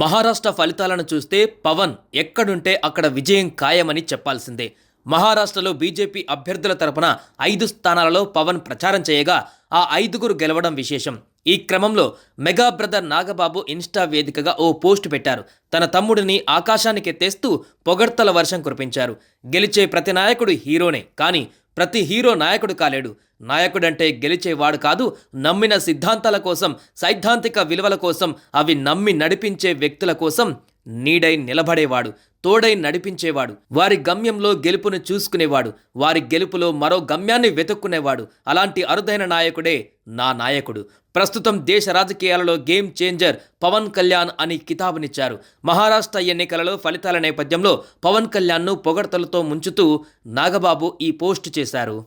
మహారాష్ట్ర ఫలితాలను చూస్తే పవన్ ఎక్కడుంటే అక్కడ విజయం ఖాయమని చెప్పాల్సిందే. మహారాష్ట్రలో బీజేపీ అభ్యర్థుల తరపున 5 స్థానాలలో పవన్ ప్రచారం చేయగా ఆ 5గురు గెలవడం విశేషం. ఈ క్రమంలో మెగా బ్రదర్ నాగబాబు ఇన్స్టా వేదికగా ఓ పోస్ట్ పెట్టారు. తన తమ్ముడిని ఆకాశానికెత్తేస్తూ పొగడ్తల వర్షం కురిపించారు. గెలిచే ప్రతి నాయకుడు హీరోనే, కానీ ప్రతి హీరో నాయకుడు కాలేడు. నాయకుడంటే గెలిచేవాడు కాదు, నమ్మిన సిద్ధాంతాల కోసం, సైద్ధాంతిక విలువల కోసం, అవి నమ్మి నడిపించే వ్యక్తుల కోసం నీడై నిలబడేవాడు, తోడై నడిపించేవాడు, వారి గమ్యంలో గెలుపును చూసుకునేవాడు, వారి గెలుపులో మరో గమ్యాన్ని వెతుక్కునేవాడు. అలాంటి అరుదైన నాయకుడే నా నాయకుడు. ప్రస్తుతం దేశ రాజకీయాలలో గేమ్ చేంజర్ పవన్ కళ్యాణ్ అని కితాబునిచ్చారు. మహారాష్ట్ర ఎన్నికలలో ఫలితాల నేపథ్యంలో పవన్ కళ్యాణ్ను పొగడ్తలతో ముంచుతూ నాగబాబు ఈ పోస్ట్ చేశారు.